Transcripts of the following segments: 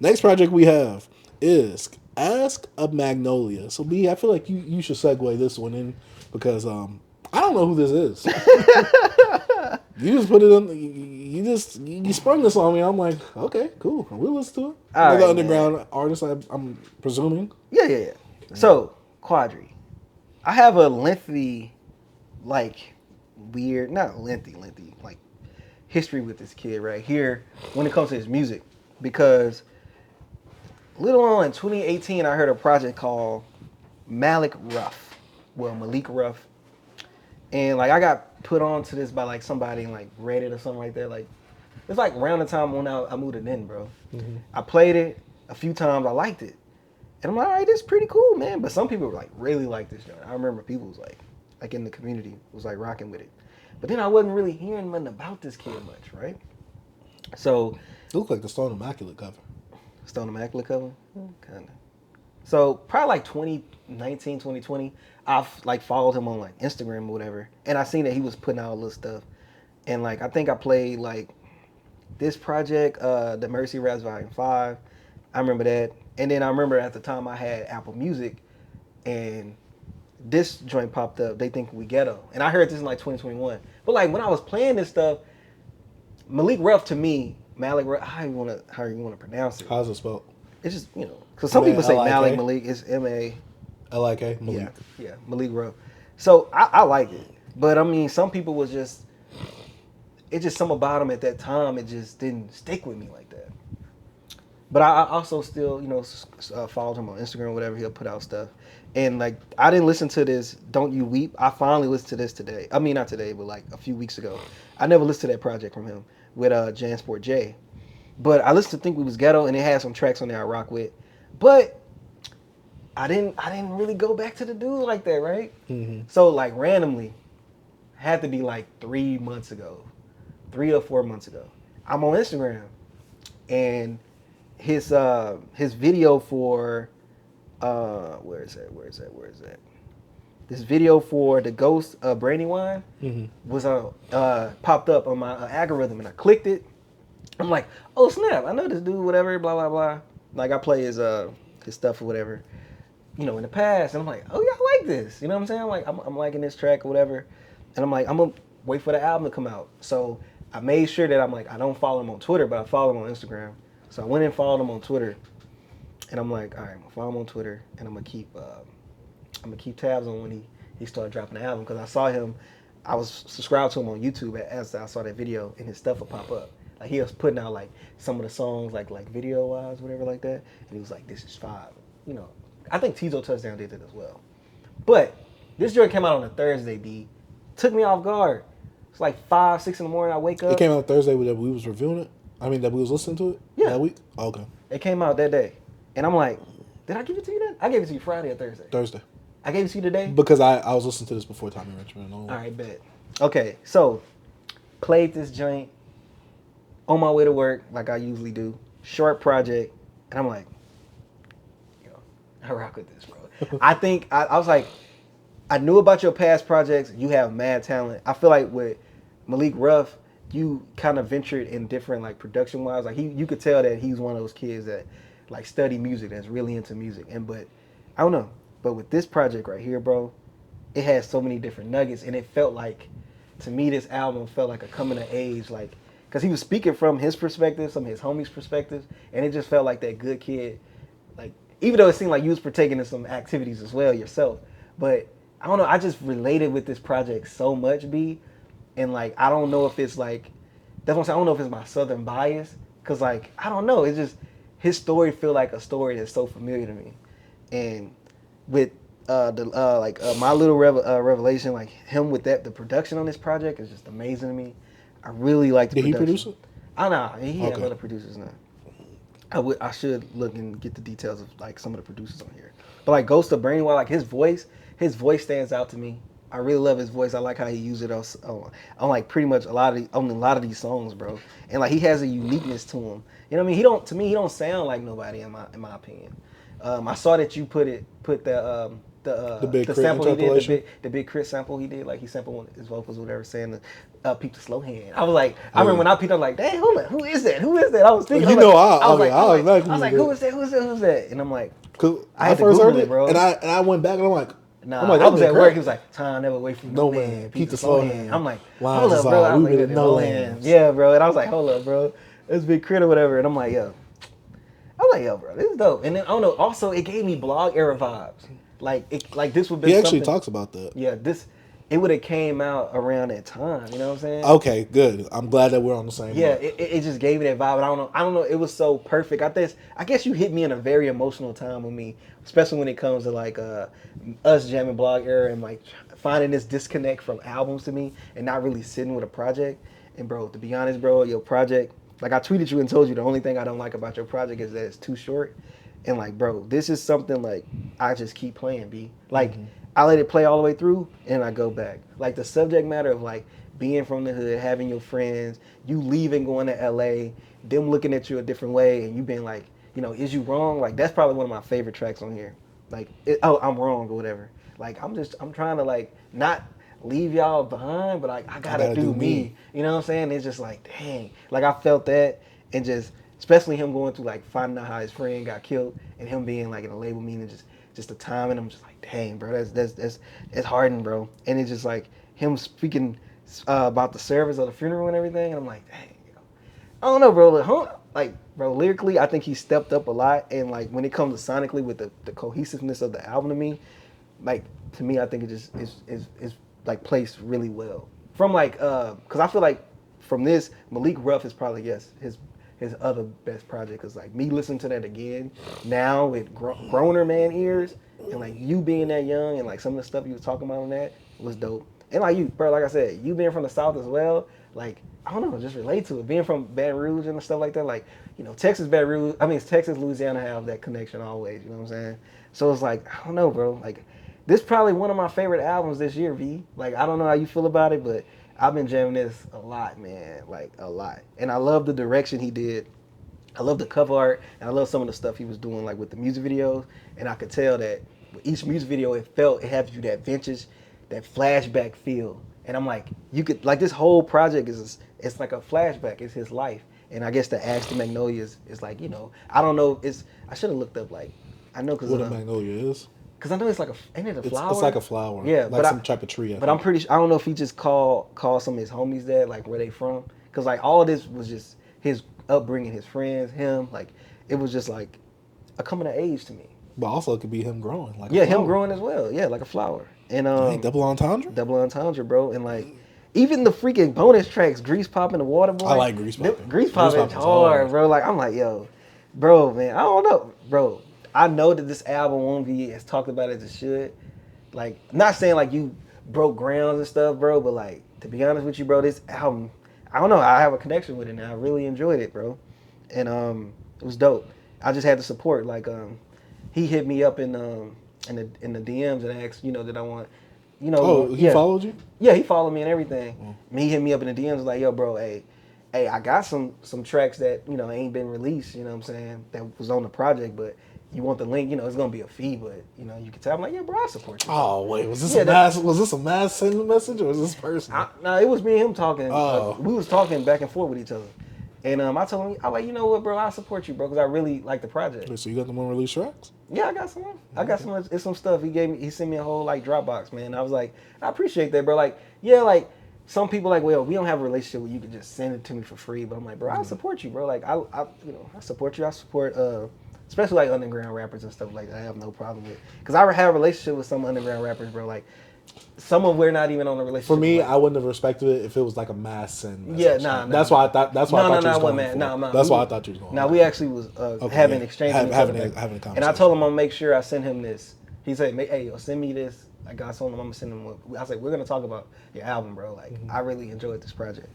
Next project we have is Ask a Magnolia. So B, I feel like you should segue this one in because I don't know who this is. You just put it on. You sprung this on me. I'm like, okay, cool. We'll listen to it. All Another right, man. underground artist. I'm presuming. Yeah. So, QUADRY. I have a lengthy, like, weird, not lengthy, like, history with this kid right here when it comes to his music. Because little on in 2018, I heard a project called Malik Ruff. Well, Malik Ruff. And, like, I got put on to this by, like, somebody in, like, Reddit or something like that. Like, it's like around the time when I moved it in, bro. Mm-hmm. I played it a few times. I liked it. And I'm like, all right, this is pretty cool, man. But some people were like, really like this joint. I remember people was like in the community was like rocking with it. But then I wasn't really hearing nothing about this kid much, right? So, It looked like the Stone Immaculate cover. Stone Immaculate cover, kind of. So probably like 2019, 2020, I've like followed him on like Instagram or whatever, and I seen that he was putting out a little stuff, and like I think I played like this project, the Mercy Raps Volume 5. I remember that. And then I remember at the time I had Apple Music and this joint popped up, They Think We Ghetto. And I heard this in like 2021. But like when I was playing this stuff, Malik Ruff to me, Malik Ruff, how you wanna pronounce it? How's it spelled? It's just, because some people say M-A-L-I-K? Malik, it's M-A. L-I-K? Malik. Yeah, Malik Ruff. So I like it. But I mean, some people was just, it's just something about him at that time, it just didn't stick with me like that. But I also still, followed him on Instagram or whatever. He'll put out stuff. And, like, I didn't listen to this Don't You Weep. I finally listened to this today. I mean, not today, but, like, a few weeks ago. I never listened to that project from him with Jansport J. But I listened to Think We Was Ghetto, and it had some tracks on there I rock with. But I didn't really go back to the dude like that, right? Mm-hmm. So, like, randomly, had to be, like, 3 months ago. 3 or 4 months ago. I'm on Instagram, and his video for where is that? This video for the Ghost of Brandywine was popped up on my algorithm, and I clicked it. I'm like, oh snap! I know this dude, whatever, blah blah blah. Like I play his stuff or whatever, in the past, and I'm like, oh yeah, I like this. You know what I'm saying? I'm like, I'm liking this track or whatever, and I'm like, I'm gonna wait for the album to come out. So I made sure that I'm like, I don't follow him on Twitter, but I follow him on Instagram. So I went and followed him on Twitter, and I'm like, all right, I'm gonna follow him on Twitter, and I'm gonna keep tabs on when he started dropping the album because I saw him. I was subscribed to him on YouTube as I saw that video, and his stuff would pop up. Like he was putting out like some of the songs like video wise, whatever like that, and he was like, "This is fire." I think Tizo Touchdown did it as well. But this joint came out on a Thursday. B took me off guard. It's like 5, 6 in the morning. I wake up. It came out Thursday that we was reviewing it. I mean that we was listening to it. Yeah. That week. Oh, okay. It came out that day, and I'm like, "Did I give it to you then?" I gave it to you Friday or Thursday. Thursday. I gave it to you today because I was listening to this before Tommy Richmond. All right, bet. Okay, so played this joint on my way to work like I usually do. Short project, and I'm like, I rock with this, bro. I think I was like, I knew about your past projects. You have mad talent. I feel like with Malik Ruff, you kind of ventured in different like production wise. Like you could tell that he's one of those kids that like study music, that's really into music. But I don't know. But with this project right here, bro, it has so many different nuggets, and it felt like, to me, this album felt like a coming of age, like, because he was speaking from his perspective, some of his homies' perspectives, and it just felt like that good kid, like, even though it seemed like you was partaking in some activities as well yourself, but I don't know, I just related with this project so much, B, and like, I don't know if it's like, that's what I'm saying, I don't know if it's my southern bias, because like, I don't know, it's just, his story feel like a story that's so familiar to me, and with My Little Revelation, like him with the production on this project is just amazing to me. I really like the production. Did he produce it? I know he has other producers now. I should look and get the details of like some of the producers on here. But like Ghost of Brandywine, like his voice stands out to me. I really love his voice. I like how he uses it on like pretty much a lot of these songs, bro. And like he has a uniqueness to him. You know what I mean? He don't sound like nobody in my opinion. I saw that you put the The big the crit sample he did, interpolation? the big crit sample he did, like he sampled his vocals, or whatever, saying peep the slow hand. I was like, I remember when I peeped, I was like, dang, who is that? Who is that? I was thinking, You I was know, like, I was like, I I was automatically like, knew who is that? Who is that? Who's that? And I'm like, Cause I I had to first heard Google it, it, bro. and I went back and I'm like, Nah, I I was Big at work. Crit. He was like, "Time never away from No no man, man. peep the slow hand. I'm like, Lines hold up, is bro. all. I We was like, with yeah, no low hands. hands. Yeah, bro. And I was like, hold up, bro. It's Big Crit or whatever. And I'm like, yo. I was like, yo, bro, this is dope. And then I don't know. Also, it gave me blog era vibes. Like this would be. He actually something, talks about that. Yeah, it would have came out around that time. You know what I'm saying? Okay, good. I'm glad that we're on the same. Yeah, book. it just gave me that vibe. And I don't know. It was so perfect. I guess you hit me in a very emotional time with me, especially when it comes to like us jamming blog era and like finding this disconnect from albums to me and not really sitting with a project. And bro, to be honest, bro, your project, like I tweeted you and told you the only thing I don't like about your project is that it's too short. And like, bro, this is something like I just keep playing, B. Like I let it play all the way through and I go back. Like the subject matter of like being from the hood, having your friends, you leaving, going to LA, them looking at you a different way, and you being like, you know, is you wrong? Like that's probably one of my favorite tracks on here. Like, oh, I'm wrong or whatever. Like I'm trying to like not leave y'all behind, but like I gotta do me. You know what I'm saying? It's just like, dang. Like I felt that, and just especially him going through like finding out how his friend got killed, and him being like in a label meeting, just the timing. I'm just like, dang, bro, that's hardened, bro. And it's just like him speaking about the service of the funeral and everything, and I'm like, dang, I don't know, bro. Like, bro, lyrically, I think he stepped up a lot, and like when it comes to sonically with the cohesiveness of the album to me, like to me, I think it just is like placed really well. From like, cause I feel like from this, Malik Ruff is probably his other best project. Cause like me listening to that again now with growner man ears, and like you being that young and like some of the stuff you was talking about on that was dope. And like you, bro, like I said, you being from the South as well, like I don't know, just relate to it. Being from Baton Rouge and stuff like that, like you know, Texas, Baton Rouge. I mean, Texas, Louisiana have that connection always. You know what I'm saying? So it's like I don't know, bro. Like this is probably one of my favorite albums this year, V. Like I don't know how you feel about it, but I've been jamming this a lot, man. Like a lot, and I love the direction he did. I love the cover art, and I love some of the stuff he was doing, like with the music videos. And I could tell that with each music video, it had you that vintage, that flashback feel. And I'm like, you could like this whole project it's like a flashback. It's his life. And I guess the Ask the Magnolias is like, you know, I don't know. I should have looked up like I know because what a magnolia is. Because I know it's like ain't it a flower? It's like a flower. Yeah, like some type of tree. I'm pretty sure I don't know if he just called some of his homies that like where they from. Because like all this was just his upbringing, his friends, him. Like it was just like a coming of age to me. But also it could be him growing. Like him growing as well. Yeah, like a flower. And double entendre. Double entendre, bro. And like even the freaking bonus tracks, Grease Poppin' the Water Boy. I like Grease Poppin'. Grease Poppin' hard, bro. Like I'm like, yo, bro, man, I don't know, bro. I know that this album won't be as talked about as it should. Like, not saying like you broke grounds and stuff, bro, but like to be honest with you, bro, this album, I don't know, I have a connection with it now. I really enjoyed it, bro, and it was dope. I just had the support. Like, he hit me up in the DMs and asked, you know, that I want, you know. Oh, he followed you? Yeah, he followed me and everything. He hit me up in the DMs like, yo, bro, hey, I got some tracks that you know ain't been released. You know what I'm saying? That was on the project, but you want the link, you know, it's gonna be a fee, but you know, you can tell. I'm like, yeah, bro, I support you. Oh wait, was this a mass sending message or was this personal? No, it was me and him talking. Oh. We was talking back and forth with each other, and I told him, I like, you know what, bro, I support you, bro, because I really like the project. Wait, so you got the unreleased tracks? Yeah, I got some. I got some. It's some stuff he gave me. He sent me a whole like Dropbox, man. I was like, I appreciate that, bro. Like, yeah, like some people like, well, we don't have a relationship where you can just send it to me for free, but I'm like, bro, I support you, bro. Like, I you know, I support you. I support especially like underground rappers and stuff like that. I have no problem with, because I have a relationship with some underground rappers, bro. Like some of we're not even on a relationship. For me, like, I wouldn't have respected it if it was like a mass send message. Yeah, nah. That's why I thought. That's why I thought you was going for. Nah, that's why I thought you was going. Now we actually was having exchange, having a conversation. And I told him I'm gonna make sure I send him this. He said, "Hey, yo, send me this." Like I told him I'm gonna send him. I said, "We're gonna talk about your album, bro. Like I really enjoyed this project."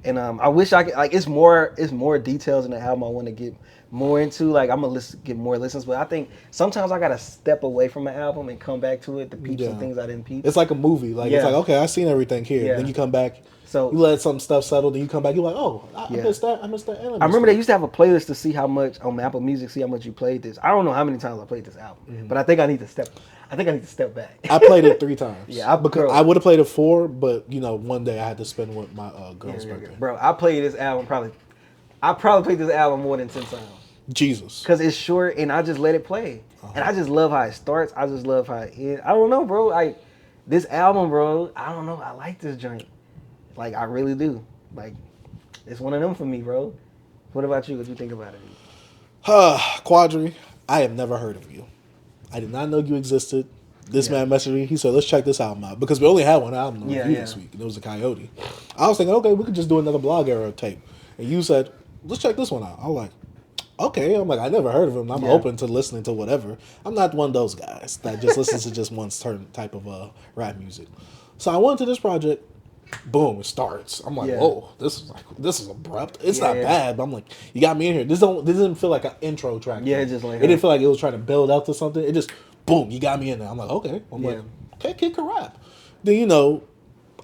And I wish I could, like, it's more details in the album I want to get more into. Like I'm gonna get more listens, but I think sometimes I gotta step away from an album and come back to it to peep some things I didn't peep. It's like a movie. Like it's like, okay, I've seen everything here. Yeah. Then you come back. So you let some stuff settle. Then you come back. You're like, oh, I missed that. I missed that. And I remember they used to have a playlist to see how much on Apple Music, see how much you played this. I don't know how many times I played this album, but I think I need to step back. I played it 3 times. Yeah, because I would have played it 4, but one day I had to spend with my girl's birthday. Bro, I played this album I probably played this album more than 10 times. Jesus. Because it's short and I just let it play. And I just love how it starts. I just love how it ends. I don't know, bro. This album, bro, I don't know. I like this joint. Like, I really do. Like, it's one of them for me, bro. What about you? What you think about it? QUADRY, I have never heard of you. I did not know you existed. This man messaged me. He said, let's check this album out. Because we only had one album to review this week, and it was a Coyote. I was thinking, okay, we could just do another Blog Era tape. And you said, let's check this one out. I was like, okay. I'm like, I never heard of him. I'm open to listening to whatever. I'm not one of those guys that just listens to just one certain type of rap music. So I went to this project. Boom, it starts. I'm like, whoa, this is abrupt. It's not bad, but I'm like, you got me in here. This didn't feel like an intro track. Yeah, it just like it didn't feel like it was trying to build out to something. It just boom, you got me in there. I'm like, okay. I'm like, okay, kid can rap. Then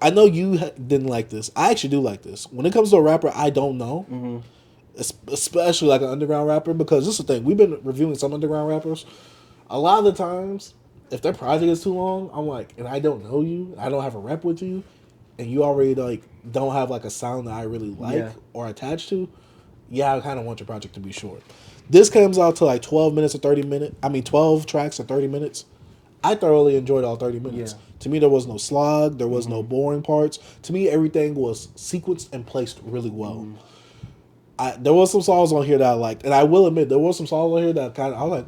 I know you didn't like this. I actually do like this. When it comes to a rapper, I don't know, especially like an underground rapper, because this is the thing. We've been reviewing some underground rappers. A lot of the times, if their project is too long, I'm like, and I don't know you, I don't have a rep with you. And you already like don't have like a sound that I really like or attached to, I kind of want your project to be short. This comes out to like 12 minutes or 30 minutes. 12 tracks or 30 minutes. I thoroughly enjoyed all 30 minutes. Yeah. To me, there was no slog. There was no boring parts. To me, everything was sequenced and placed really well. There was some songs on here that I liked. And I will admit, there was some songs on here that I was like,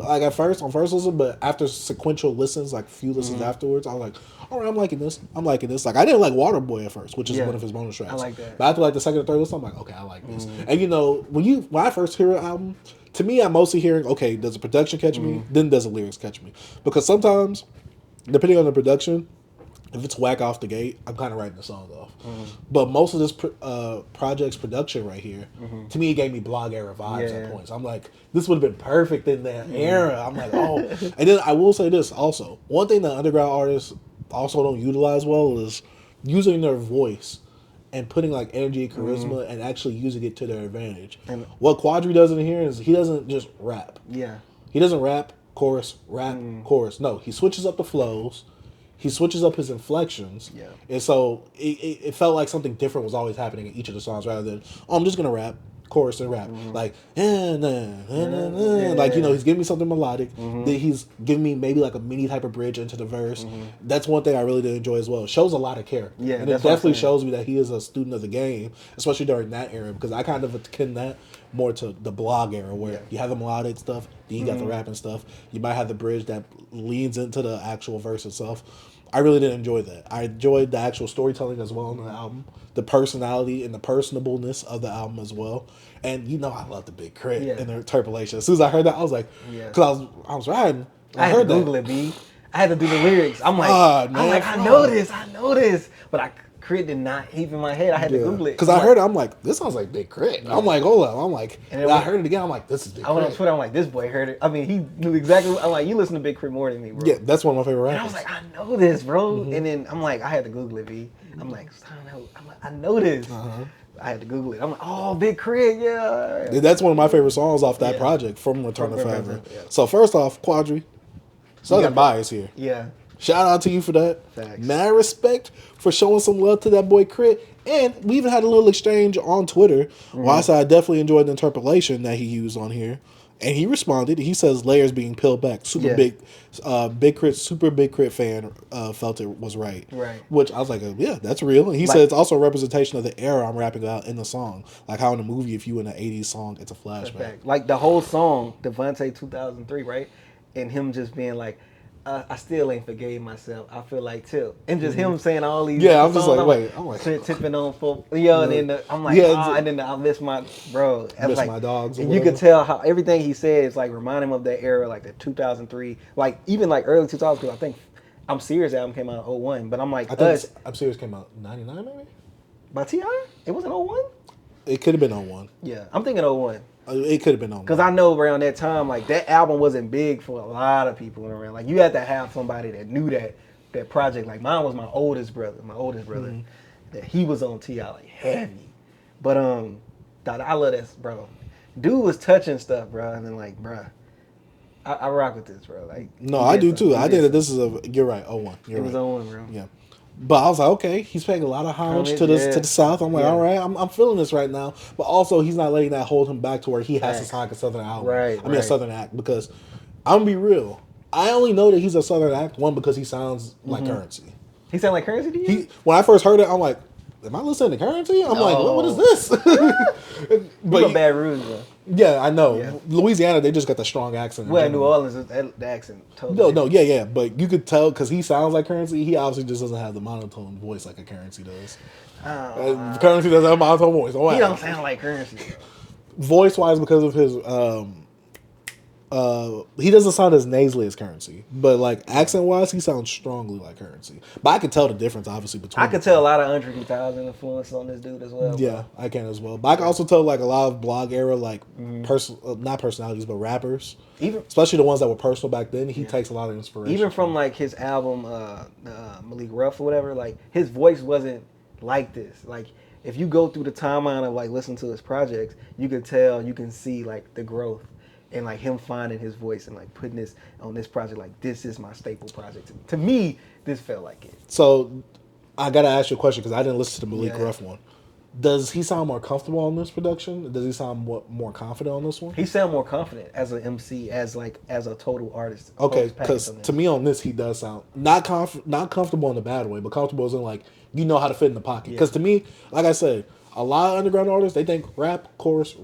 like on first listen, but after sequential listens, like a few listens afterwards, I was like, all right, I'm liking this. Like, I didn't like Waterboy at first, which is one of his bonus tracks. I like that. But after like the second or third listen, I'm like, okay, I like this. And when I first hear an album, to me, I'm mostly hearing, okay, does the production catch me? Then does the lyrics catch me? Because sometimes, depending on the production, if it's whack off the gate, I'm kind of writing the song off. But most of this project's production right here, to me, it gave me Blog Era vibes at points. I'm like, this would have been perfect in that era. I'm like, oh. And then I will say this also. One thing that underground artists also don't utilize well is using their voice and putting like energy and charisma and actually using it to their advantage. And what QUADRY does in here is he doesn't just rap. Yeah. He doesn't rap, chorus, rap, chorus. No, he switches up the flows. He switches up his inflections. Yeah. And so it felt like something different was always happening in each of the songs rather than, oh, I'm just going to rap, chorus and rap. Like, like, he's giving me something melodic. Then he's giving me maybe like a mini type of bridge into the verse. That's one thing I really did enjoy as well. It shows a lot of care. Yeah, and it definitely shows me that he is a student of the game, especially during that era, because I kind of akin that more to the Blog Era where you have the melodic stuff, then you got the rapping stuff. You might have the bridge that leans into the actual verse itself. I really did enjoy that. I enjoyed the actual storytelling as well on the album, the personality and the personableness of the album as well. And I love the Big Crit and the interpolation. As soon as I heard that, I was like, because I was riding. I heard to Google it, B. I had to do the lyrics. I'm like, I know this. But Crit did not heap in my head. I had to Google it. Because I heard it, I'm like, this sounds like Big Crit. I'm like, hold up. I'm like, and I heard it again. I'm like, this is Big Crit. I went on Twitter. I'm like, this boy heard it. I mean, he knew exactly. I'm like, you listen to Big Crit more than me, bro. Yeah, that's one of my favorite rappers. And I was like, I know this, bro. And then I'm like, I had to Google it, B. I'm like, I know this. I had to Google it. I'm like, oh, Big Crit, yeah. That's one of my favorite songs off that project from Return to Forever. So first off, QUADRY, Southern Bias here. Yeah. Shout out to you for that. Thanks. Mad respect for showing some love to that boy Crit. And we even had a little exchange on Twitter. Where I said I definitely enjoyed the interpolation that he used on here. And he responded. He says layers being peeled back. Big Crit, super Big Crit fan felt it was right. Right. Which I was like, yeah, that's real. And he said it's also a representation of the era I'm rapping about in the song. Like how in the movie, if you in an 80s song, it's a flashback. Like the whole song, Devontae 2003, right? And him just being like, I still ain't forgave myself. I feel like Tip. And just him saying all these I'm just like, wait. I'm like, tipping on foot. And then I'm like, and then I miss my, bro. Miss like, my dogs. And you could tell how everything he said is like remind him of that era, like the 2003, like even like early 2000s, because I think I'm Serious album came out in 01. But I'm like, I think I'm Serious came out 99 maybe? By T.I.? It wasn't 01? It could have been 01. Yeah, I'm thinking 01. It could have been on. Because I know around that time, like that album wasn't big for a lot of people around. Like you had to have somebody that knew that project. Like mine was my oldest brother, that he was on Ti like heavy. But dog, I love that, bro. Dude was touching stuff, bro, and then like, bro, I rock with this, bro. Like, no, I do too. I think that this is a. You're right. 01. It was 01, bro. Yeah. But I was like, okay, he's paying a lot of homage to the South. I'm like, all right, I'm feeling this right now. But also, he's not letting that hold him back to where he has to sound like a Southern album. Right. I mean, a Southern act, because I'm gonna be real. I only know that he's a Southern act one because he sounds like Currency. He sound like Currency to you? When I first heard it, I'm like, am I listening to Currency? I'm like, what is this? But you Baton Rouge, bro. Yeah, I know. Yeah. Louisiana, they just got the strong accent. Well, in New Orleans, the accent totally. No, yeah. But you could tell because he sounds like Currency. He obviously just doesn't have the monotone voice like a Currency does. Currency doesn't have a monotone voice. He don't sound like Currency. Voice wise, because of his he doesn't sound as nasally as Currency, but like accent wise, he sounds strongly like Currency. But I could tell the difference, obviously, between. I could tell a lot of Andre 3000 influence on this dude as well. Yeah, I can as well. But I can also tell like a lot of blog era, like not personalities, but rappers, even especially the ones that were personal back then. He takes a lot of inspiration, even from like his album Malik Ruff or whatever. Like his voice wasn't like this. Like if you go through the timeline of like listening to his projects, you can see like the growth. And like him finding his voice and like putting this on this project, like this is my staple project. To me, this felt like it. So, I gotta ask you a question because I didn't listen to the Malik Ruff one. Does he sound more comfortable on this production? Does he sound more confident on this one? He sound more confident as an MC, as a total artist. Okay, because to me on this he does sound not comfortable in a bad way, but comfortable as in like you know how to fit in the pocket. Because to me, like I said, a lot of underground artists they think rap chorus.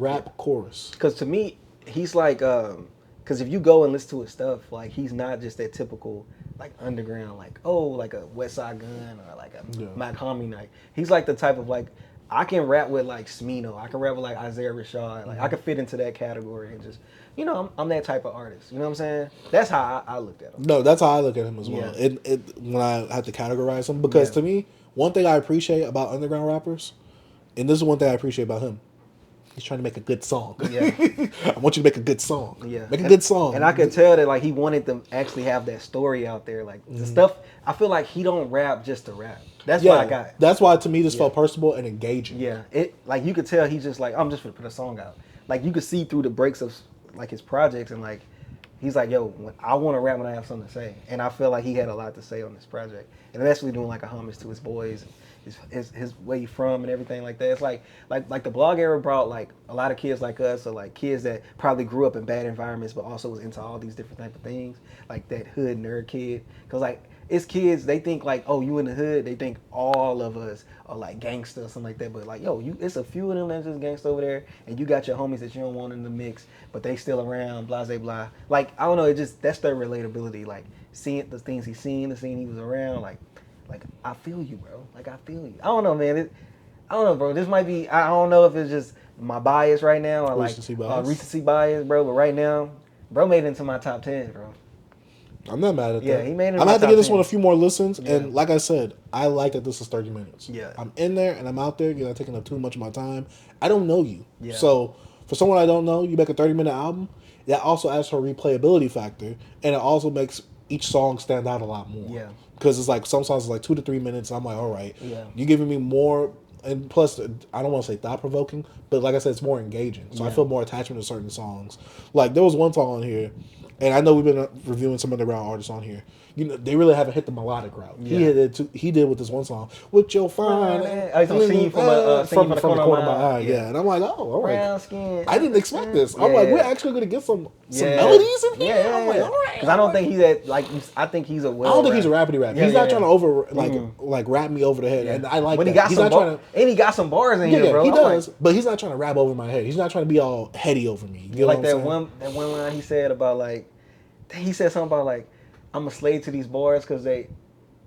Because to me. He's like, because if you go and listen to his stuff, like he's not just that typical like underground, like like a West Side Gun or like a Mac Homie Night. He's like the type of like I can rap with like Smino, I can rap with like Isaiah Rashad, like I can fit into that category and just I'm that type of artist. You know what I'm saying? That's how I looked at him. No, that's how I look at him as well. Yeah. It when I have to categorize him because to me one thing I appreciate about underground rappers, and this is one thing I appreciate about him. He's trying to make a good song. Yeah. I want you to make a good song. Yeah. Make a good song. And I could tell that like he wanted to actually have that story out there. Like the stuff I feel like he don't rap just to rap. That's what I got. That's why to me this felt personable and engaging. Yeah. It like you could tell he's just like, I'm just gonna put a song out. Like you could see through the breaks of like his projects and like he's like, yo, I wanna rap when I have something to say. And I feel like he had a lot to say on this project. And I'm actually doing like a homage to his boys. His where he from and everything like that. It's like the blog era brought like a lot of kids like us or like kids that probably grew up in bad environments but also was into all these different type of things, like that hood nerd kid. Because like it's kids, they think like, oh, you in the hood, they think all of us are like gangsta or something like that. But like, yo, it's a few of them that's just gangsta over there, and you got your homies that you don't want in the mix, but they still around, blah, blah, blah. Like, I don't know, that's their relatability. Like seeing the things he's seen, the scene he was around, like I feel you, bro. Like I feel you. I don't know, man. I don't know, bro. This might be. I don't know if it's just my bias right now or recency bias, bro. But right now, bro made it into my top 10, bro. I'm not mad at that. Yeah, he made it. I'm gonna have to give this one a few more listens, and like I said, I like that this is 30 minutes. Yeah, I'm in there and I'm out there. You're not taking up too much of my time. I don't know you, yeah. So for someone I don't know, you make a 30-minute album. That also adds for a replayability factor, and it also makes each song stand out a lot more. Yeah. Because it's like some songs is like 2 to 3 minutes. I'm like, all right, yeah. You're giving me more, and plus I don't want to say thought provoking, but like I said, it's more engaging. So I feel more attachment to certain songs. Like there was one song on here, and I know we've been reviewing some underground artists on here. You know, they really haven't hit the melodic route. Yeah. He did with this one song, with your fine. From the corner of my eye. Yeah, and I'm like, oh, all right. Brown skin. I didn't expect this. I'm like, we're actually gonna get some melodies in here. Yeah. I'm like, all right. Because I don't think he's that like. I think he's a. I don't think he's a rappity rapper. He's not trying to like rap me over the head, and I like when that. He's not trying to, and he got some bars in here, bro. He does, but he's not trying to rap over my head. He's not trying to be all heady over me. You know like that one line he said about like, he said something about like, I'm a slave to these bars because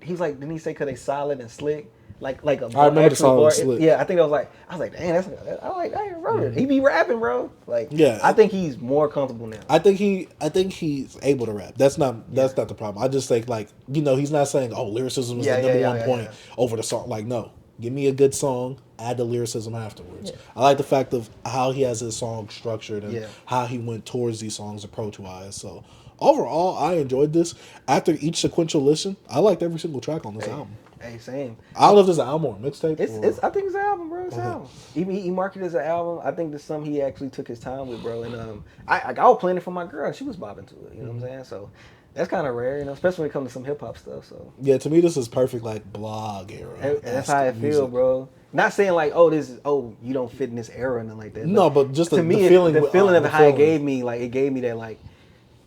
he's like, didn't he say because they solid and slick? Like a I remember the solid and slick. Yeah, I think I was like, dang, I like, hey, bro, he be rapping, bro. Like, yeah, I think he's more comfortable now. I think he's able to rap. That's not the problem. I just think like, you know, he's not saying, oh, lyricism is the number one point over the song. Like, no. Give me a good song, add the lyricism afterwards. Yeah. I like the fact of how he has his song structured and Yeah. how he went towards these songs approach wise. So overall, I enjoyed this. After each sequential listen, I liked every single track on this album. Hey, same. I don't know if this is an album or a mixtape. It's I think it's an album, bro. It's an album. Even he marketed it as an album. I think there's some he actually took his time with, bro. And I was playing it for my girl, and she was bopping to it. You know what I'm saying? So that's kind of rare, you know, especially when it comes to some hip hop stuff. So Yeah, to me, this is perfect, like blog era. and that's how I feel, bro. Not saying like, you don't fit in this era or nothing like that. No, but just to the me, feeling, the feeling of the how feeling. it gave me, like it gave me that like,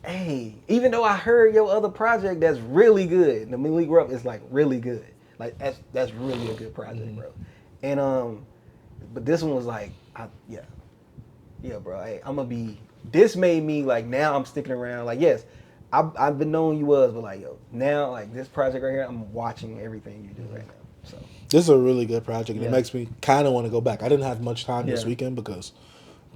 hey, even though I heard your other project that's really good, the Malik Rupp is like really good. Like that's really a good project, bro. And but this one was like, yeah, bro. Hey, I'm gonna be. This made me like now I'm sticking around. Like yes, I've been knowing you was, but like yo, now like this project right here, I'm watching everything you do right now. So This is a really good project, and Yeah. it makes me kind of want to go back. I didn't have much time this Yeah. weekend because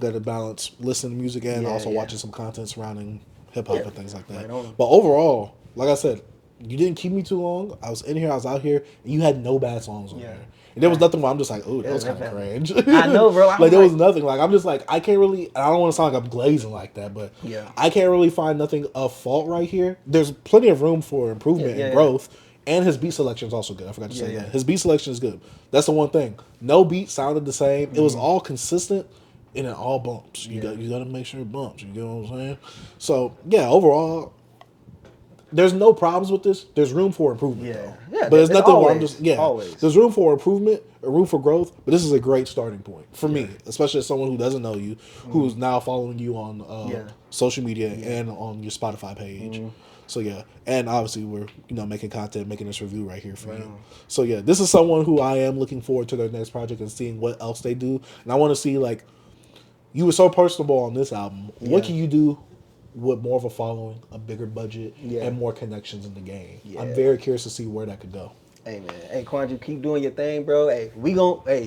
got to balance listening to music and Yeah, also yeah. watching some content surrounding hip hop Yeah. and things like that. Right on. But overall, like I said, you didn't keep me too long. I was in here, I was out here, and you had no bad songs on Yeah. there. And there was nothing where I'm just like, oh, that Yeah, was kind of that- cringe. I know, bro. Like there was nothing. Like I'm just like I can't really. I don't want to sound like I'm glazing like that, but Yeah. I can't really find nothing of fault right here. There's plenty of room for improvement Yeah, and yeah. growth. And his beat selection is also good. I forgot to say Yeah, that. yeah. His beat selection is good. That's the one thing. No beat sounded the same. It was Mm-hmm. all consistent and it all bumps. You got to make sure it bumps. You get what I'm saying? So yeah, overall, there's no problems with this. There's room for improvement. Yeah. though. Yeah, But there's there's nothing where I'm always- just always. There's room for improvement, or room for growth. But this is a great starting point for me, especially as someone who doesn't know you, who's now following you on Yeah. social media and on your Spotify page. So yeah, and obviously we're making content, making this review right here for you. So yeah, this is someone who I am looking forward to their next project and seeing what else they do. And I want to see like you were so personable on this album. What can you do with more of a following, a bigger budget, and more connections in the game? Yeah. I'm very curious to see where that could go. Hey man, hey Quandry, keep doing your thing, bro. Hey,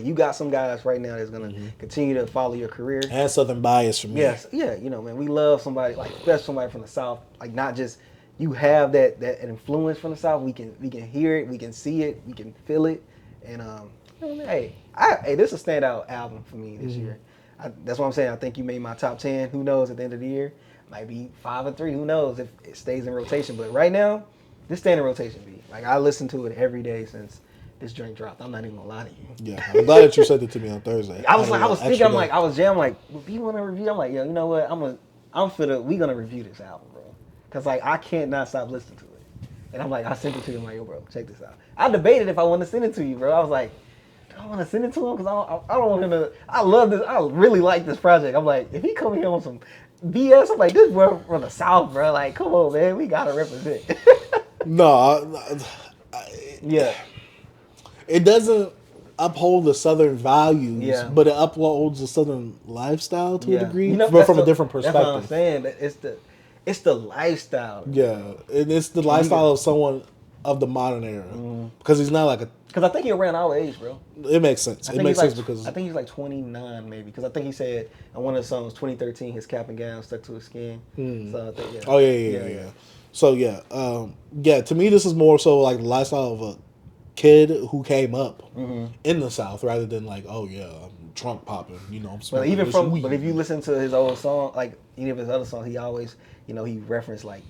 you got some guys right now that's gonna continue to follow your career. And Southern bias for me. Yes, yeah, man, we love somebody like especially somebody from the South. Like not just you have that influence from the South. We can hear it, we can see it, we can feel it, and hey, this is a standout album for me this year. That's what I'm saying. I think you made my top 10. Who knows? At the end of the year, might be 5 or 3. Who knows if it stays in rotation? But right now, this stay in rotation beat. Like I listen to it every day since this joint dropped. I'm not even gonna lie to you. Yeah, I'm glad that you said it to me on Thursday. I was thinking, Extra day. I was jamming, like, if you want to review, I'm like, yo, you know what? we gonna review this album, bro. Cause like I can't not stop listening to it. And I'm like, I sent it to you. I'm like, yo, bro, check this out. I debated if I want to send it to you, bro. I was like, do I want to send it to him? Cause I don't want him to. I love this. I really like this project. I'm like, if he come here on some BS, I'm like, this bro from the South, bro. Like, come on, man, we gotta represent. No, Yeah. it doesn't uphold the Southern values, Yeah. but it upholds the Southern lifestyle to a degree, but that's from a different perspective. That's what I'm saying. It's the lifestyle. Yeah, and it's the lifestyle of someone of the modern era because he's not like a. Because I think he around our age, bro. It makes sense. It makes sense because I think he's like 29 maybe. Because I think he said on one of the songs 2013 his cap and gown stuck to his skin. So I think Oh yeah. So yeah. To me, this is more so like the lifestyle of a kid who came up in the South rather than like, oh yeah, I'm trunk popping. I'm But smoking even this from weed. but if you listen to his old song, like any of his other songs, he always he referenced like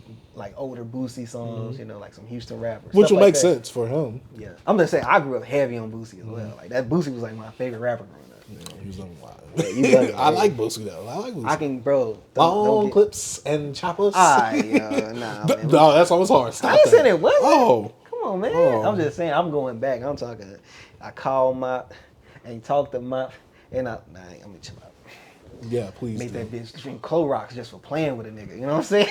older Boosie songs, like some Houston rappers, which stuff would like make that. sense for him. Yeah, I'm just saying I grew up heavy on Boosie as well. Like that Boosie was like my favorite rapper growing up. He was on wild. Yeah, you love it, I man. like Boosie though. I like Boosie. I can, bro. Long get- clips and choppers. Nah, man. No, that song was hard. Stop I ain't that. saying it wasn't. Oh, Come on, man. Oh. I'm just saying, I'm going back. I'm talking. I call Mop and talk to Mop, and I'm gonna chill out. yeah, please. Make do. that bitch drink Clorox just for playing with a nigga. You know what I'm saying?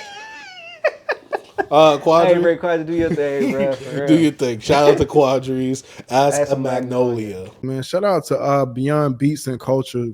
Quadry, Hey, Ray, Quadry, do your thing, bro. for real. do your thing. Shout out to Quadries. Ask a Magnolia. Man, shout out to Beyond Beats and Culture.